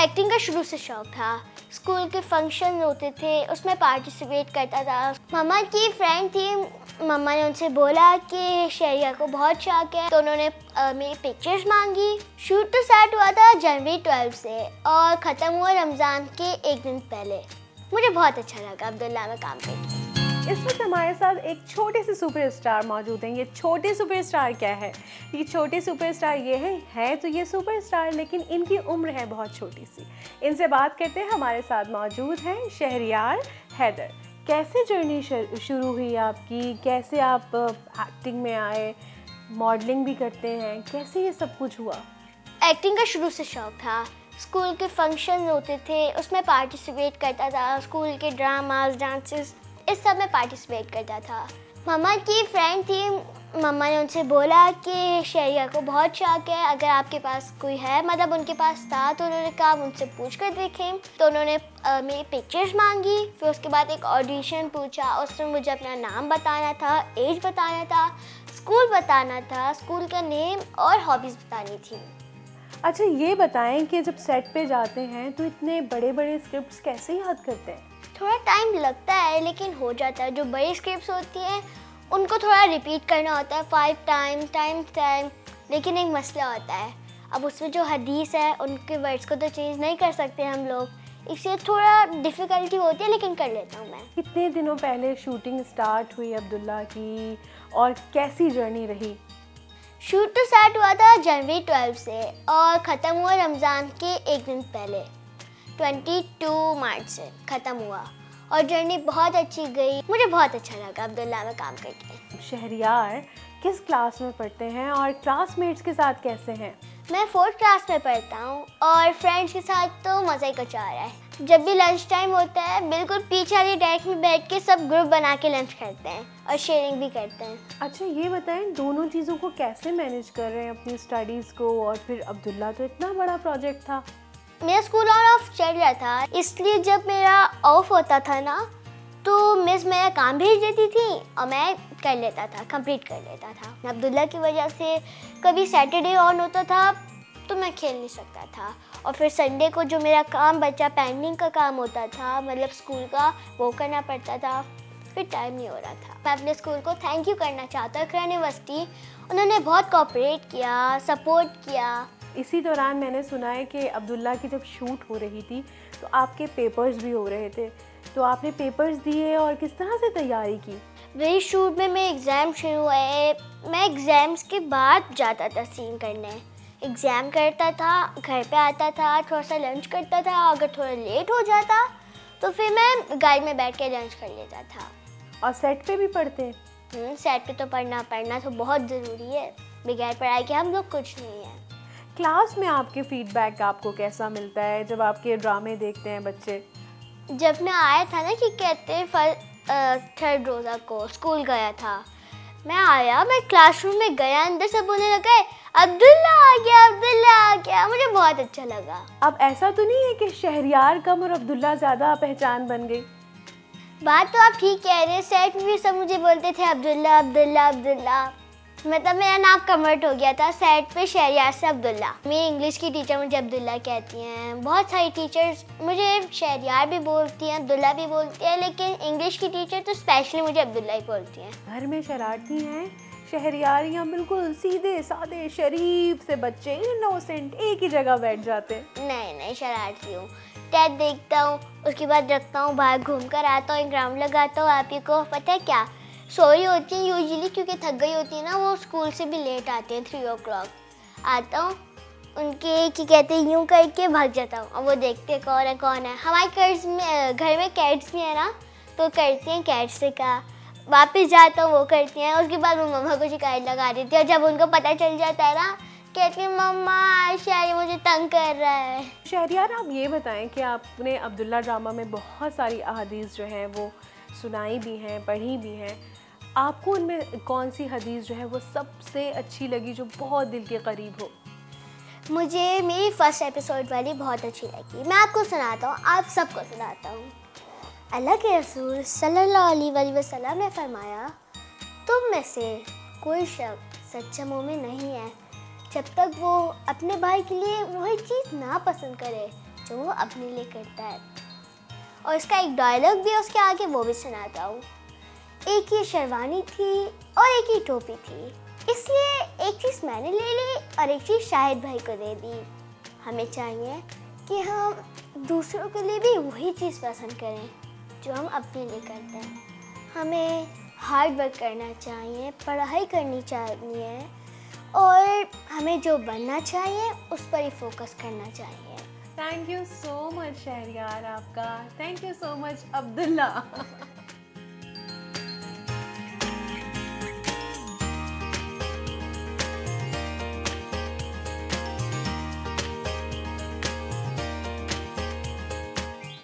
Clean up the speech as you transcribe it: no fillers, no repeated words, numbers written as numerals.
Acting का शुरू से शौक था। स्कूल के फंक्शन होते थे उसमें पार्टिसिपेट करता था। मम्मा की फ्रेंड थी, मम्मा ने उनसे बोला कि शहरिया को बहुत शौक है, तो उन्होंने मेरी पिक्चर्स मांगी। शूट तो स्टार्ट हुआ था जनवरी 12 से और ख़त्म हुआ रमज़ान के एक दिन पहले। मुझे बहुत अच्छा लगा अब्दुल्ला में काम करके। इस वक्त हमारे साथ एक छोटे से सुपरस्टार मौजूद हैं। ये छोटे सुपरस्टार क्या है? ये छोटे सुपरस्टार ये है तो ये सुपरस्टार, लेकिन इनकी उम्र है बहुत छोटी सी। इनसे बात करते हैं। हमारे साथ मौजूद हैं शहरयार हैदर। कैसे जर्नी शुरू हुई आपकी? कैसे आप एक्टिंग में आए? मॉडलिंग भी करते हैं, कैसे ये सब कुछ हुआ? एक्टिंग का शुरू से शौक था। स्कूल के फंक्शन होते थे उसमें पार्टिसिपेट करता था। स्कूल के ड्रामास, डांसेस, इस सब में पार्टिसिपेट करता था। मम्मा की फ्रेंड थी, मम्मा ने उनसे बोला कि शहरिया को बहुत शौक है, अगर आपके पास कोई है, मतलब उनके पास था, तो उन्होंने कहा उनसे पूछ कर देखें। तो उन्होंने मेरी पिक्चर्स मांगी। फिर उसके बाद एक ऑडिशन पूछा, उसमें मुझे अपना नाम बताना था, एज बताना था, स्कूल बताना था, स्कूल का नेम और हॉबीज़ बतानी थी। अच्छा, ये बताएं कि जब सेट पे जाते हैं तो इतने बड़े बड़े स्क्रिप्ट्स कैसे याद करते हैं? थोड़ा टाइम लगता है लेकिन हो जाता है। जो बड़ी स्क्रिप्ट्स होती हैं उनको थोड़ा रिपीट करना होता है 5 टाइम, लेकिन एक मसला होता है, अब उसमें जो हदीस है उनके वर्ड्स को तो चेंज नहीं कर सकते हम लोग, इसलिए थोड़ा डिफ़िकल्टी होती है, लेकिन कर लेता हूँ मैं। कितने दिनों पहले शूटिंग स्टार्ट हुई अब्दुल्ला की और कैसी जर्नी रही? शूट तो स्टार्ट हुआ था जनवरी 12 से और ख़त्म हुआ रमज़ान के एक दिन पहले 22 मार्च से ख़त्म हुआ और जर्नी बहुत अच्छी गई। मुझे बहुत अच्छा लगा अब्दुल्ला में काम करके। शहरयार किस क्लास में पढ़ते हैं और क्लासमेट्स के साथ कैसे हैं? मैं 4th क्लास में पढ़ता हूँ और फ्रेंड्स के साथ तो मज़ा ही कुछ आ रहा है। जब भी लंच टाइम होता है बिल्कुल पीछे वाली डेस्क में बैठ के सब ग्रुप बना के लंच करते हैं और शेयरिंग भी करते हैं। अच्छा, ये बताएं दोनों चीज़ों को कैसे मैनेज कर रहे हैं, अपनी स्टडीज़ को और फिर अब्दुल्ला? तो इतना बड़ा प्रोजेक्ट था। मेरा स्कूल ऑन ऑफ चल रहा था, इसलिए जब मेरा ऑफ होता था ना तो मिस मेरा काम भेज देती थी और मैं कर लेता था, कंप्लीट कर लेता था। अब्दुल्ला की वजह से कभी सैटरडे ऑन होता था तो मैं खेल नहीं सकता था, और फिर संडे को जो मेरा काम बचा, पेंडिंग का काम होता था, मतलब स्कूल का, वो करना पड़ता था, फिर टाइम नहीं हो रहा था। मैं अपने स्कूल को थैंक यू करना चाहता हूँ, इकरा यूनिवर्सिटी, उन्होंने बहुत कोऑपरेट किया, सपोर्ट किया। इसी दौरान मैंने सुना है कि अब्दुल्ला की जब शूट हो रही थी तो आपके पेपर्स भी हो रहे थे, तो आपने पेपर्स दिए और किस तरह से तैयारी की? वही शूट में मेरे एग्ज़ाम शुरू हुए, मैं एग्ज़ाम्स के बाद जाता था सीन करने। एग्ज़ाम करता था, घर पे आता था, थोड़ा सा लंच करता था, अगर थोड़ा लेट हो जाता तो फिर मैं गाड़ी में बैठ के लंच कर लेता था। और सेट पे भी पढ़ते? सेट पे तो पढ़ना तो बहुत ज़रूरी है, बगैर पढ़ाई के हम लोग कुछ नहीं है। क्लास में आपके फीडबैक आपको कैसा मिलता है जब आपके ड्रामे देखते हैं बच्चे? जब मैं आया था ना कि कहते 3rd रोज़ा को स्कूल गया था, मैं आया, मैं क्लासरूम में गया, अंदर से बोलने लगा अब्दुल्ला आ गया, अब्दुल्ला आ गया। मुझे बहुत अच्छा लगा। अब ऐसा तो नहीं है कि शहरयार कम और अब्दुल्ला ज़्यादा पहचान बन गई? बात तो आप ठीक कह रहे हैं, सेट में भी सब मुझे बोलते थे अब्दुल्ला अब्दुल्ला अब्दुल्ला, मतलब मेरा नाम कन्वर्ट हो गया था सेट पे शहरयार से अब्दुल्ला। मेरी इंग्लिश की टीचर मुझे अब्दुल्ला कहती हैं, बहुत सारी टीचर्स मुझे शहरयार भी बोलती हैं, अब्दुल्ला भी बोलती हैं, लेकिन इंग्लिश की टीचर तो स्पेशली मुझे अब्दुल्ला ही बोलती हैं। घर में शरारती हैं शहरयार या बिल्कुल सीधे सादे शरीफ से बच्चे, इनोसेंट, एक ही जगह बैठ जाते हैं? नहीं, शरारती हूँ। टेस्ट देखता हूँ, उसके बाद रखता हूँ, बाहर घूम कर आता हूँ, एक राउंड लगाता हूँ। आप ही को पता है क्या, सोई होती है यूजुअली, क्योंकि थक गई होती है ना, वो स्कूल से भी लेट आते हैं, 3 o'clock आता हूँ, उनके कि कहते हैं यूँ करके भाग जाता हूँ और वो देखते कौन है। हमारे कैट्स में, घर में कैट्स भी है ना, तो करती हैं कैट्स से का, वापस जाता हूँ, वो करती हैं, उसके बाद वो मम्मा को शिकायत लगा देती है, और जब उनको पता चल जाता है ना, कहती हैं मम्मा शायद मुझे तंग कर रहा है। शहरयार, आप ये बताएं कि आपने अब्दुल्ला ड्रामा में बहुत सारी अहादीस जो हैं वो सुनाई भी हैं, पढ़ी भी हैं, आपको उनमें कौन सी हदीस जो है वो सबसे अच्छी लगी, जो बहुत दिल के करीब हो? मुझे मेरी फर्स्ट एपिसोड वाली बहुत अच्छी लगी, मैं आपको सुनाता हूँ, आप सबको सुनाता हूँ। अल्लाह के रसूल सल्लल्लाहु अलैहि वसल्लम ने फरमाया, तुम में से कोई शख्स सच्चा मोमिन नहीं है जब तक वो अपने भाई के लिए वही चीज़ ना पसंद करे जो वो अपने लिए करता है। और इसका एक डायलॉग भी है उसके आगे, वो भी सुनाता हूँ। एक ही शेरवानी थी और एक ही टोपी थी, इसलिए एक चीज़ मैंने ले ली और एक चीज़ शाहिद भाई को दे दी। हमें चाहिए कि हम दूसरों के लिए भी वही चीज़ पसंद करें जो हम अपने लिए करते हैं। हमें हार्ड वर्क करना चाहिए, पढ़ाई करनी चाहिए और हमें जो बनना चाहिए उस पर ही फोकस करना चाहिए। Thank you so much Shahryar आपका, thank you so much Abdullah.